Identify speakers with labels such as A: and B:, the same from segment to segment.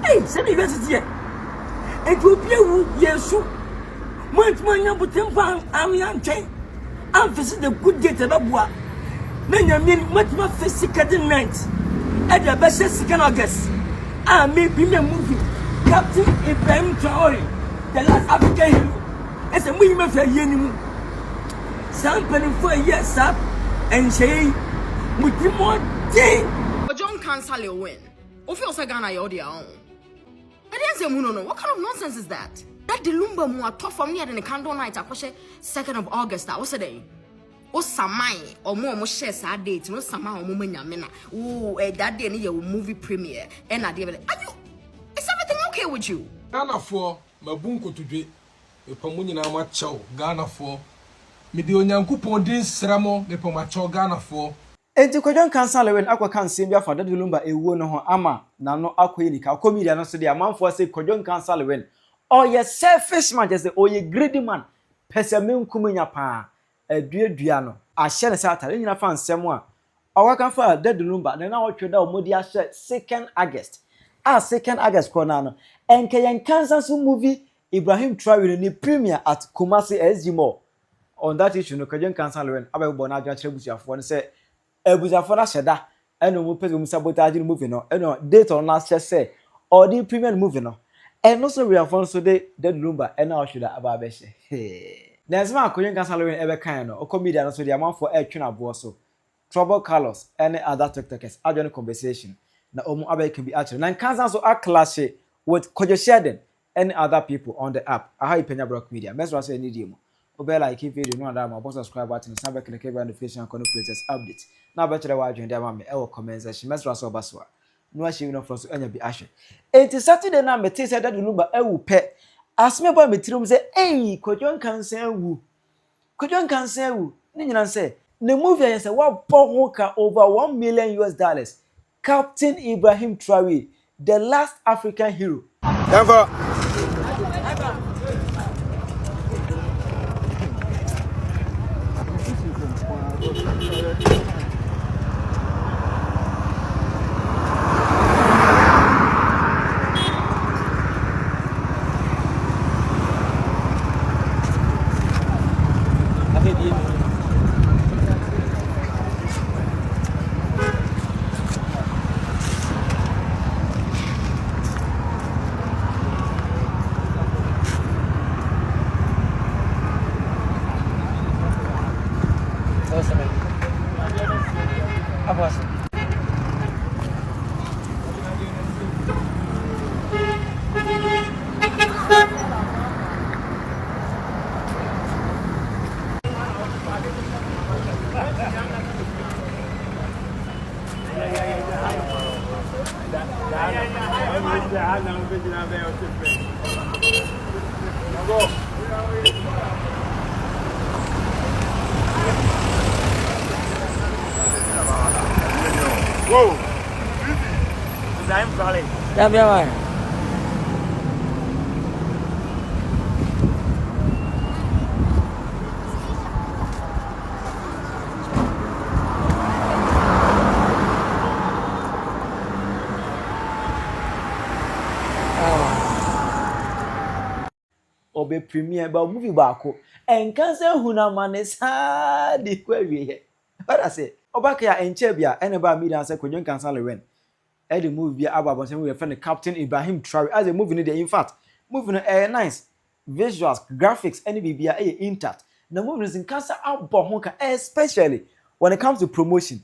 A: Hey, send university. And to be a yes, much money but temper, I'm young chain. I'm facing the good date of what. Then you mean much more physical than night. At the best, 2nd August, I may be a movie. Captain Ibrahim Traore, the last African hero. As a woman for a year. Something for a year, sir, and say, with you more day.
B: Kwadwo Nkansah Lilwin. Ofio Ghana you're their own. I didn't say no. What kind of nonsense is that? That the Lumba more tough for me than the candle night. I 2nd of August. What's the day? O samai or more share sad date. No sama or moment yamina. Oh, that day need a movie premiere. And I did. Are you? Is everything okay with you?
C: Ghana for mabunko to be a pomuni na macho. Ghana for me the onyankopon din sramo me pomacho Ghana for.
D: Enti Kwadwo Nkansah Lilwin akwa kan sembia fa dade Lumba ewuo no ho ama na no akoyika comedy no so de amanfo say Kwadwo Nkansah Lilwin oye selfish man just say oye greedy man pese menkumnya pa aduadua no ahye ne satare nyina fa nsem a owaka fa dade Lumba na otweda omodi ahye 2nd August 2nd August ko na no enke yen Nkansah movie Ibrahim Traore ni premiere at Kumasi SG Mall. On that issue no Kwadwo Nkansah Lilwin abebo na adwa kire busuafo no say Ebuzafo na sheda eno mo pese mo sabotage the movie no eno date on last year say or the premiere movie no eno so we afon so de Lumba ena o shoulda aba be she na zema Kwadwo Nkansah Lilwin ebe kan no o comedy no so the amanfo e twena bo so Troublɛ Carlos any other tiktokers adwene conversation na omo aba can be actually na Nkansah so a clash with Sheldon any other people on the app aha Penyah Block Media mesra say ni die mo obey like video no and ma subscribe button and subscribe click the notification and latest update na ba chere wa adwen dey ma me e wo comment section mesra so baswa no ahye no from so anya bi ahye enti Saturday na me say that Lumba ewu pe asme boy me tirum say eh Kwadwo Nkansah ewu ni nyina say the movie yes say wa bo ka over $1 million Captain Ibrahim Traore the last African hero
E: Never.
F: Whoa! I'm sorry.
A: Yeah, yeah.
D: Obe premiere ba movie baako Nkansah huna manesa di kwawie what I say obaka ya enche bia ene ba media say Kwadwo Nkansah Lilwin e the movie bia ababon say we friend Captain Ibrahim Traore as a movie no in fact movie no nice visuals graphics any bibia intact na movie is Nkansah abọ ho ka especially when it comes to promotion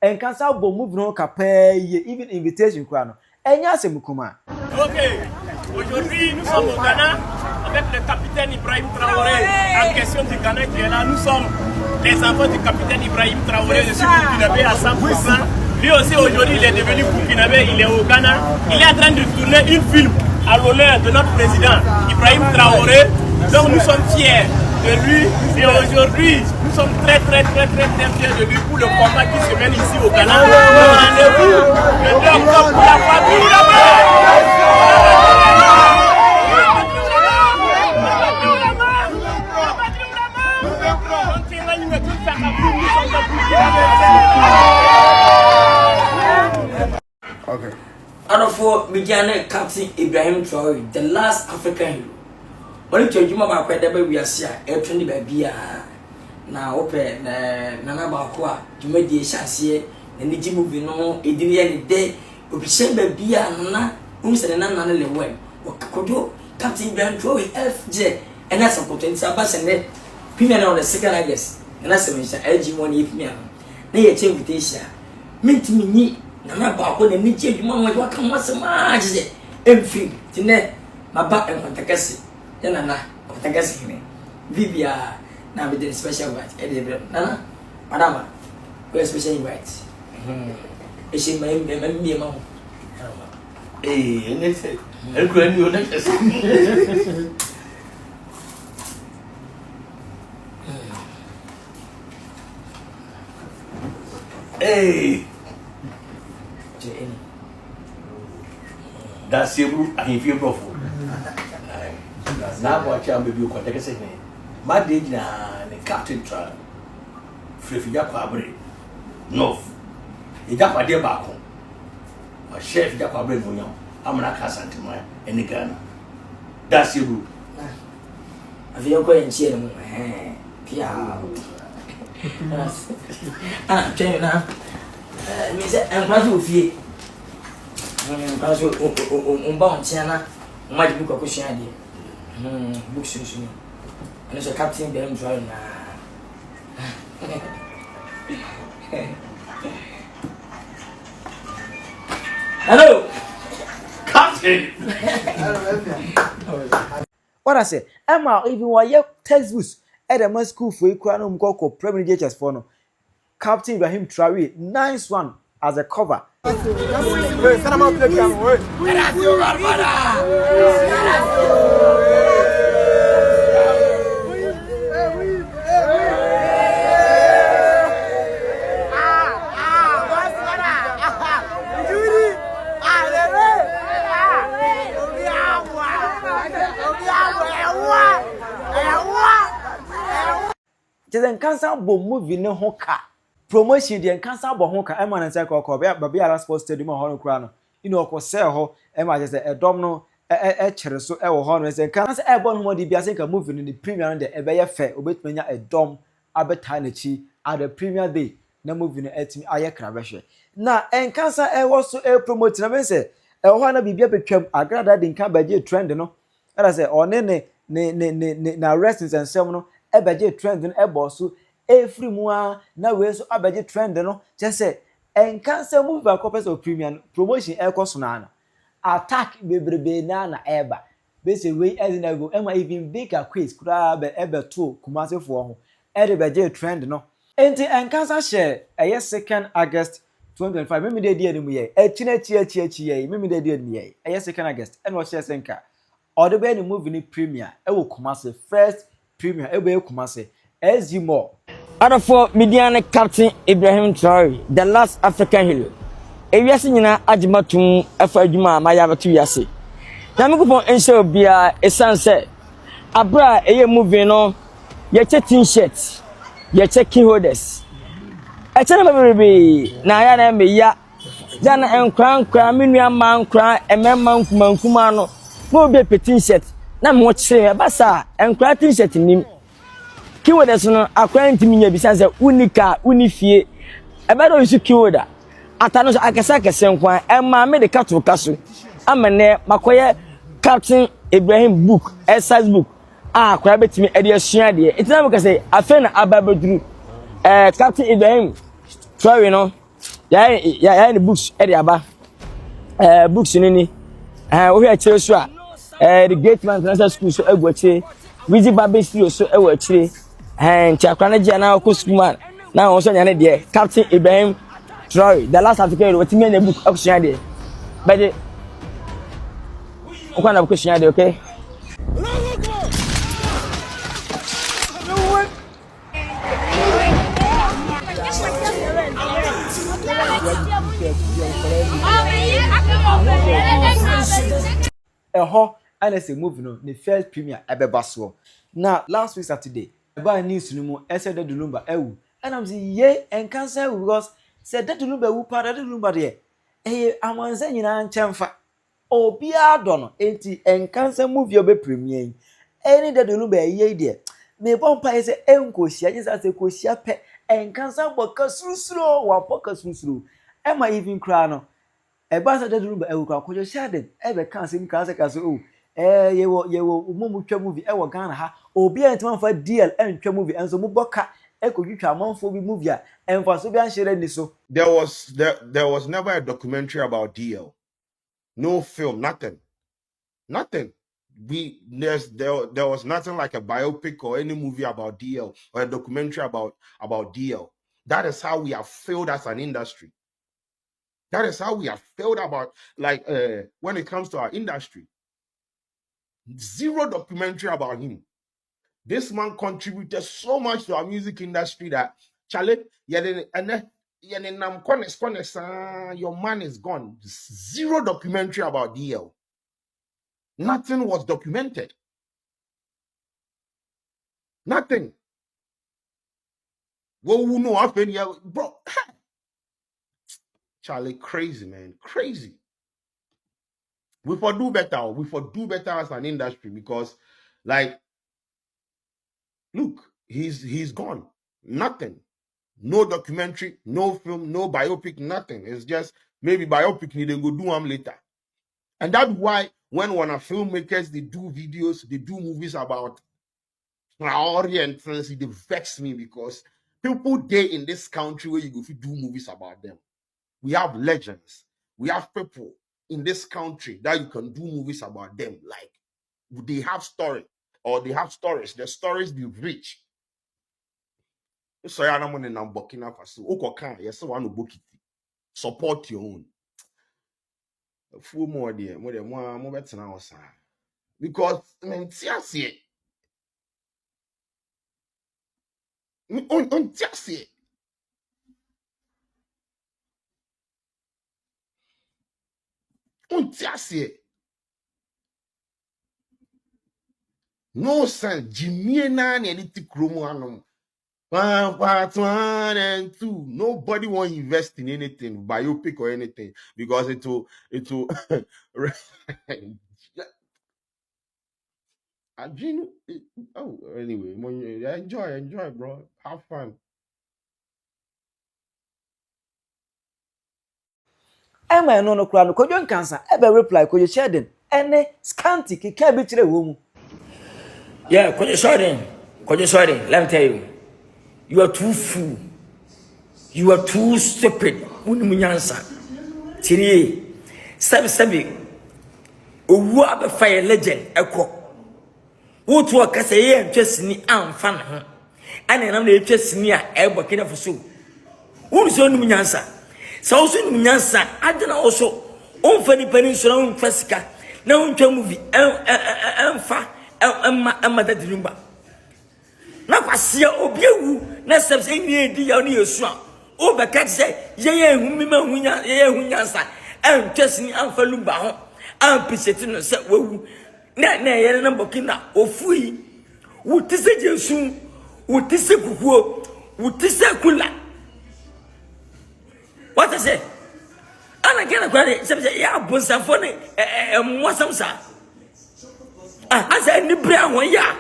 D: Nkansah abọ movie no ka pay even invitation kwa no enya asem kuma.
F: Okay, aujourd'hui nous sommes au Ghana avec le capitaine Ibrahim Traore en question du Ghana qui est là. Nous sommes les enfants du capitaine Ibrahim Traore. Je suis burkinabé à 100%. Lui aussi aujourd'hui il est devenu burkinabé, il est au Ghana. Il est en train de tourner une film à l'honneur de notre président Ibrahim Traore. Donc nous sommes fiers de lui et aujourd'hui nous sommes très fiers de lui pour le combat qui se mène ici au Ghana. Rendez-vous le 2 octobre pour la famille.
A: Okay. Adofo media Movie Captain Ibrahim Traore, the last African hero. Only to you, my quite the we are here, a 20 baby. Now, open Nana Bakwa, to make the chassis, and the movie no, it didn't any day. We send baby, Nana, who said Nana Lilwin. What could you? Captain Ibrahim Traore, FJ, and that's a potential bus and then Penyah on the second, I guess. And that's a mention, LG1 if me. Nay, a change with Asia. Mint me, Nana Bakwa, and me change one way, what can once a match? Every, Tinet, my back and Contacassi. Nana, Contacassi. Vivia, now with the special white, Nana, Madama, where's special white? Is she my mom?
E: Eh, and they say, I'll go and you next. Hey, that's you. I feel broken. Now, watch out, maybe you contact us. My did na the captain trial. Free Yakwabre. No, you got my dear back home. My chef Yakwabre, I'm not casting to my any gun. That's you.
A: I feel going to cheer. Tell you now. I'm glad you feel. I'm glad you bound China. My book of Christianity. Books, and it's a captain, them drawing. Hello,
E: Captain.
D: What I say? Emma, even while your textbooks at the school for equal go primary JHS for no. Captain Ibrahim Traore, nice one as a cover. Just Nkansah bo movie ne ho ka promotion de Nkansah bo ho ka e ma na say ko be ala sports stadium ho no kura no ino ko sell ho e ma je say edom no e kire so e wo ho no say Nkansah e bo no mo di bia say ka movie no the premier no de e be ye fair obetmanya edom abeta na chi at the premier day na movie no etimi aye kra be hwe na Nkansah e wo so e promote na be say e ho na bibia betwam agrada de nka baje trend no e say one ne na wrestling and some no ebeje trend no eboso every mua na we so abeje trend no just say Nkansah move akopes of premium promotion ekoso na attack bebrebe na eba be say we as na go ema even bigger quiz kura be ebeto kumasefo ho ebeje trend no enti Nkansah share 2nd August 2025 meme dey dey animu ye echinachi ye meme dey dey animu ye 2nd August and what share senka or be any movie ni premiere e wo kumase first premiere e be kumase as you more
A: other for Mediana Captain Ibrahim Traore, the last African hero. Ewiase nyina agimatum afa adwuma maya batu wiase. Na me kupon ensure bia esanse abra eye movie no ye che t-shirt ye che key holders. E che na bebe na ya na me ya jana enkran menua mankran ememma nkumankuma no mo be t-shirt na me wo kire basa enkran t-shirt nim keywords no akwa ntimi nya bisa se unika unifie ebedo isu keyword atano so akesa kese nkwan emma me de kato kaso amene makoye Captain Ibrahim book exercise book akwa betimi ede asua de itina me kase afa na ababaduru Captain Ibrahim Traore no ya ni books ede aba books ni wo hwe akire so a the Great Man International School so egwache Wizi Babe Studio so egwache Chakwana Jana Kuskuman. Now also nyane de Captain Ibrahim Traore, the last African what me na book option de. But the okwana question de, okay?
D: And say movie no the first premiere ebebaso. Now last week Saturday about news no mo said that Lumba ewu and I'm saying yeah Nkansah because said that Lumba wu part that Lumba there amanze nyina nchemfa obia do no enti Nkansah movie obe premiere any that Lumba ye there me bompa is enkosia just as a kosia pe Nkansah boka susuro wa poka susuro ema even cry no e ba sa that Lumba e kwa kojo Sheldon e be kan se Nkansah ka so oh yewo umumutwa movie e wo Ghana ha obia ntima fa deal entwa movie enso mu boka e kodwitwa amanfo bi movie a emfa so bi anhyere ni so.
G: There was never a documentary about DL. No film, nothing. There was nothing like a biopic or any movie about DL or a documentary about DL. That is how we have failed as an industry. That is how we have failed about when it comes to our industry. Zero documentary about him. This man contributed so much to our music industry that your man is gone. Zero documentary about DL. Nothing was documented. Nothing. Well, we know happened here, bro. Charlie, crazy, man. Crazy. We for do better. We for do better as an industry because, like, look, he's gone. Nothing. No documentary, no film, no biopic, nothing. It's just maybe biopic they go do them later. And that's why when one of filmmakers they do videos, they do movies about Orientals, they vex me because people there in this country where you go do movies about them. We have legends. We have people in this country that you can do movies about them. Like they have story or they have stories. The stories be rich. So I don't want to Burkina Faso. Okokan, yes, I want to support your own. A few more there, more better now, sir. Because I mean, see, on see. No sense. Jimmy na ni editi kromo anom. Part 1 and 2. Nobody want to invest in anything, biopic or anything, because it will oh, anyway, enjoy, bro. Have fun.
D: Emma no kura no Kwadwo Nkansah ebe reply Kwadwo Sheldon ene scanty kika bi kire wo mu.
A: Yeah, Kwadwo Sheldon, let me tell you, you are too fool. You are too stupid. Unimunyansa. Tiri. Sabi. Owu abe fire legend eko. Wo to akase ye ntwesini amfa na ho. Ane nam na etwesini a ebo kina foso. Wo so unimunyansa. Sa wo so unimunyansa adena wo so. Onfa ni pani so na onfa sika. Na ontwa movie emfa emma that Lumba. Na kwasia obiewu na sebse ni edi ya ni yesu a o be ka say ye ehumi ma hunya ye ehunyansa antwesini amfa Lumba ho ampeseti no se wawu na ye na Burkina ofui wutise jesu wutise kukuo wutise kula what I say ana gena kwade sebse ya bonsafo ne mwasamsa asa ni bra ho ya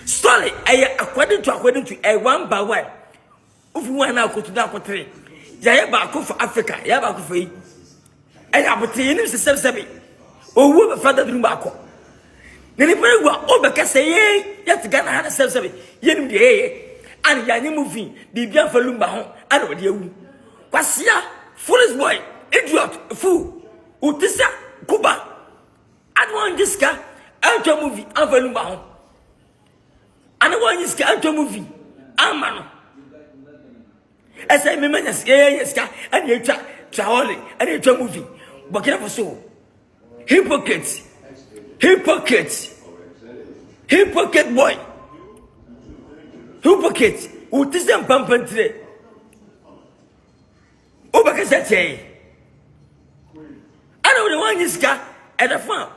A: story according to one by one. If you want to that country, ya ba ko for Africa, ya ba ko for yi. Abuti ni se sebi. Owu be father drum ba ko. Ne ni pere wa o be ka say ya ti Ghana ha sebi. Ye ni de and ya ni movie, bi bia fa Lumba ho, and o de ewu. Kwasia, foolish boy, idiot, fool. Utisa Kuba. Adwan diska, anto movie, and fa Lumba ho. And one is to movie. Amano. As I remember, yes, and you traveling and you to movie. But get up so. Hypocrite boy. Hypocrite. Who is them pumping today? Obakasate. I know the one is got at the farm.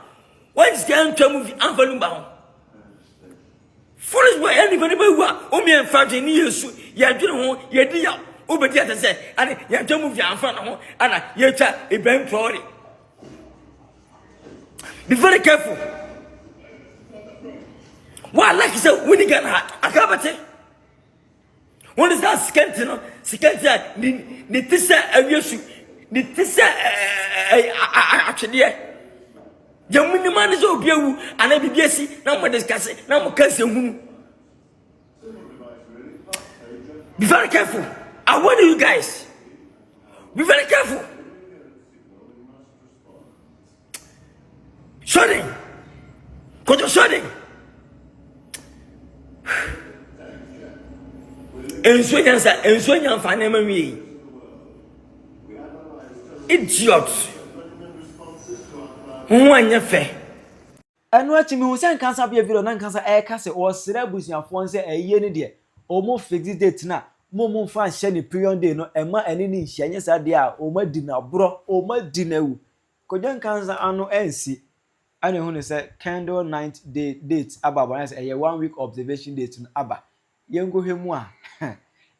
A: One is going to movie and for Lumba. Foolish boy, anybody who are me and Fatty Nisu, Yadun, Yadia, Ubedia say, and Yadum of Yanfano, and Yeta, a bank for it. Be very careful. Why like you say winning gun akabate? When is that skeleton? Skeleton ni tisa awiesu. Ni tisa actually. Jamuni man is obiewu ana bibiesi na mo discuss na mo kanse hunu. Be very careful. I warn you guys. Be very careful. Sheldon. Kwadwo Sheldon. Enso nyanfa na ma wi. Idiot. Nwanya fe.
D: Enu achi mi hu se Nkansah bia video na Nkansah e ka se o sere busuafo nse eye ne de o mo fix date na mo fa hye ne period day no ema ene ni hye nya sa de a o ma di na bro o ma di na wu Kwadwo Nkansah anu ensi ane hu ne se candle night day date aba na se eye 1 week observation date no aba yengo hwemu a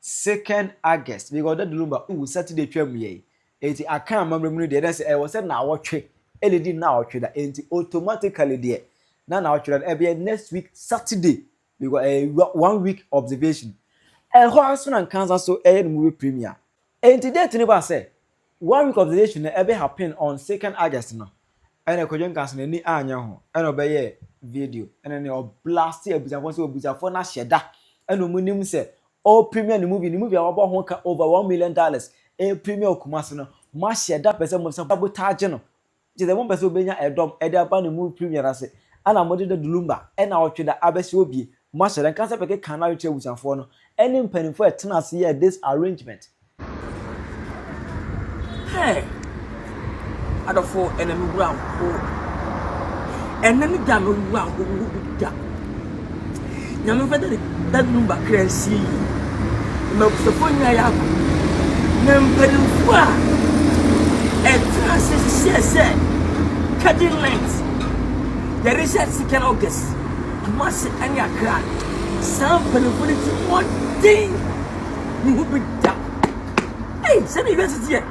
D: 2nd August because that Lumba u Saturday twam ye enti aka amamre mu de se e wo se na awotwe eledi na awotwe da enti automatically de na awotwe da e be next week Saturday because 1 week observation ho aso na Nkansah so e no movie premiere enti date ni ba se 1 week observation e be happen on 2nd August no ene Kwadwo Nkansah na ni anya ho ene obeye video ene ne o blast ebuzafo na hyeda ene omunim se all premiere the movie abo ho ka over $1 million e premiere okumase no ma hyeda pese mo sabotage no je de mo pese obenya edom e de aba ne movie premiere ase ana mo de Lumba ena otwe da abese obi ma hyeda Nkansah peke kan na weche ebuzafo no ene mpanifo etena ase here this arrangement.
A: Hey, adofo enemy ground o enemy dam ground o da nyame fede that Lumba crazy me kusofonya ya na mpanimfo a etena se cutting length there is a 2nd August must any akra some penalty one thing you will be da hey say university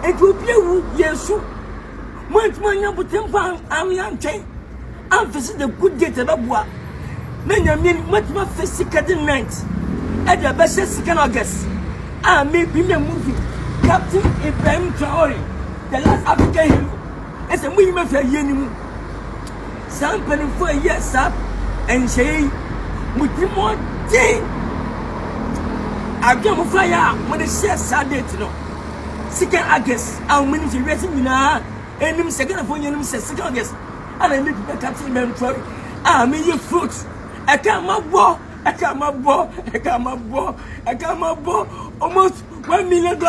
A: Ethiopia yesu mantmanya butempa amianche am visit the good gate babua na nyame matma physical night at the best 2nd August me be me movie Captain Ibrahim Traore the last African hero as a movie me fa yenimu sample for years up and say mutimo day agam fire mo de share sadate no 2nd August our ministry racing na enim 2nd for yenim 2nd August and I need to Captain Ibrahim Traore me you fruit I can't almost $1 million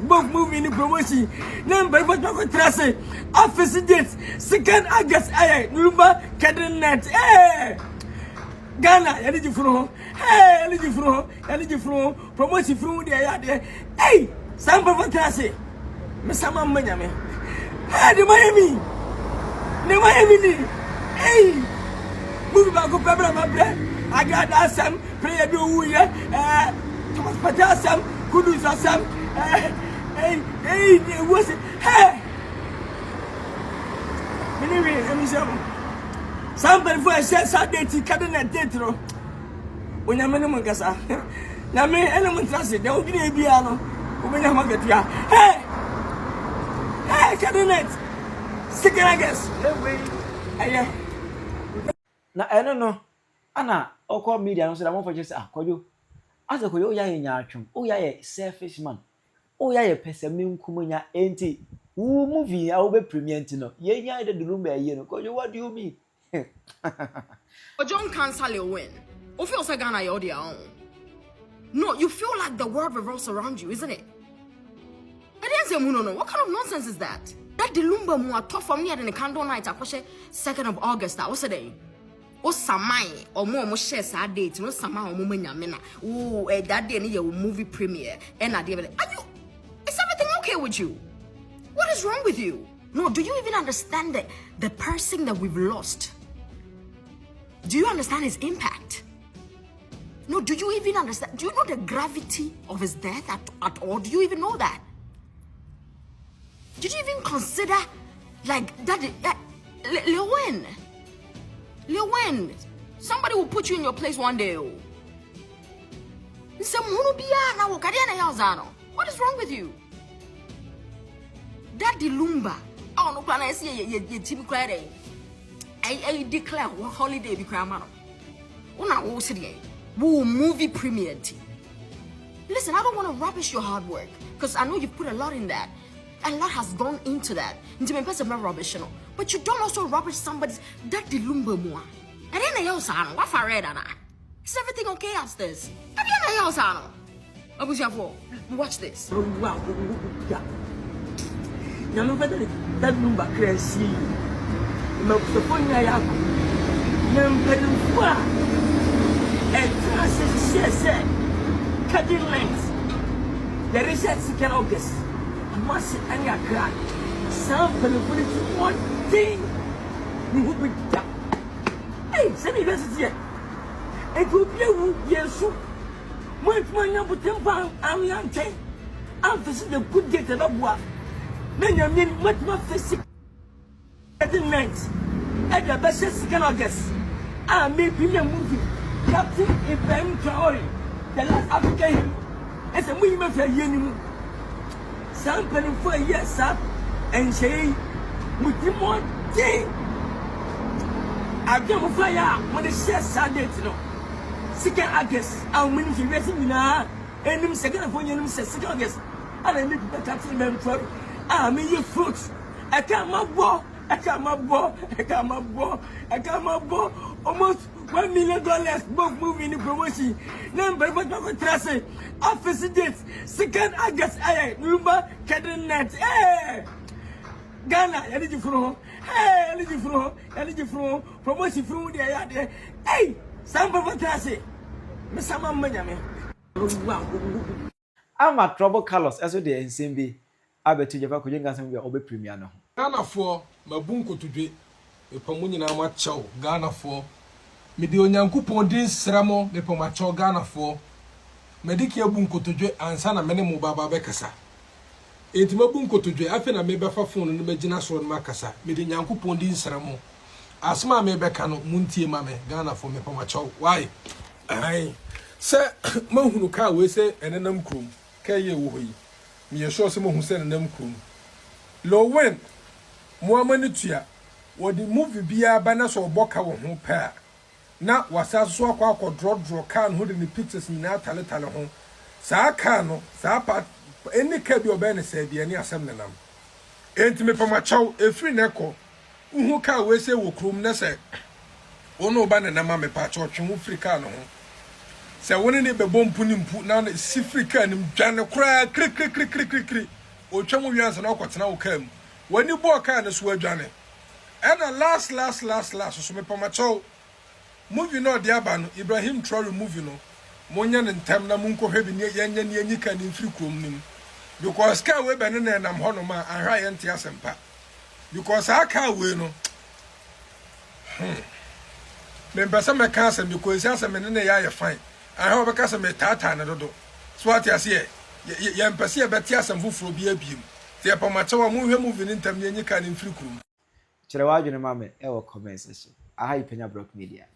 A: both movie in the promotion. Number what you trust office date 2nd August Lumba cabinet Ghana you need from hey you need from promotion from there hey some of trust me some manya me hey the Miami hey move back up my bread I got that some prayer do Thomas Patasam Kudu Sam hey what's it hey anyway let me say somebody for a share Saturday cabinet date no when you many Nkasa na me element trust there will be a biano when you get ya hey cabinet 2nd August
D: na eno no ana okọ media no so da mo for just Kwadwo asa Kwadwo ya nya atwom o ya ye selfish man o ya ye pesemi nkumanya enti wo movie a wo be premiere enti no ye nya de Lumba ye no Kwadwo what do you mean
B: Kwadwo Nkansah Lilwin o feel say Ghana you're their own no you feel like the world revolves around you isn't it I didn't say no what kind of nonsense is that the Lumba mu atọ from near the candle night akoshe 2nd of August that was a day o samai o mo share sad date no samai o mo nyame na o that day your movie premiere and are you is everything okay with you? What is wrong with you? No, do you even understand the person that we've lost? Do you understand his impact? No, do you even understand? Do you know the gravity of his death at all? Do you even know that? Did you even consider like that Lilwin. Lilwin. Somebody will put you in your place one day. What is wrong with you? Daddy Lumba. Oh, no, plan I see your team credit. I declare what holiday be cramano. Una city. Woo movie premiered. Listen, I don't want to rubbish your hard work because I know you've put a lot in that. A lot has gone into that. Into my person, not rubbish, but you don't also rubbish somebody's Daddy Lumba more. And then I also what for red and is everything okay upstairs? And then I also watch this.
A: You know better that Lumba crazy. Mopsoponia Number and said cutting length. There is a second August. Must and your crack. Some people put it one thing. We would be done. Hey, send me this yet. It would be a yes. Much more number 10 pounds. I'm young. I'm facing the good get of work. Then you mean much more physical. Night at the best second August. I may be a movie. Captain Ibrahim Traore, the last African, as a woman for a union. Somebody for a year, sir, and say, with him one day. I don't fire when the share Sunday to know. Second August, I'm winning to racing now, and him second of one, second August. And I need to be Captain Ibrahim Traore. I mean, your fruits. I can't walk. I got my ball. Almost $1 million both moving in promotion. Number what I trust it. Office date, 2nd August, Lumba, Cadenet, Ghana, energy from, energy from, promotion from the hey, somebody trust it. Miss Samman,
D: I'm a trouble colors as well in Simbi. I bet you Kwadwo Nkansah will be Penyah no.
C: Ghana for mabunko tudwe epamunyi na amachaw Ghana for mede onyankopon din sramo lepamachaw Ghana for mediki abunko tudwe ansa na mene mo baba bekasa enti mabunko tudwe afi na mebefa phone no magina so no makasa mede nyankopon din sramo asma mebeka no muntie mame Ghana for mepamachaw why ai se mahunu ka we se enenam krom kaye wo yi me sure se mahunu se enenam krom Lilwin Muamani tua wodi movie bia bana so boka wo ho pa na wasa so akwa draw kan ho de ni pictures ni na tale ho saa kan no saa pa eni ka bi obene se bia ni asem nenam enti me pamachaw efri neko uhu ka we se wo krom na se ono ba nenam me pa chaw twe ho fri ka no ho se woni ne be bompu ni mpu na si fri ka ni dwane kra kri o twam wianse na okotena wo kam wani bo ka na so adwane and last so me pamachaw movie no de aba no Ibrahim Traore movie no monya ne ntam na munko hwebi ne yenya ne anyika ne mfiri krom nim because ka we be ne na nam hono ma ahwa ye ntia sempa because aka we no me mpesa me ka asem because asem ne ya ye fine ahwa be ka asem tata ne dodo so ati ase ye mpesa ye beti asem fufuro bi abiem te pamachaw mu hwe movie ne ntam ne anyika ne mfiri krom
D: Chire wa adwene mame e wo comment section aha Penyah Block Media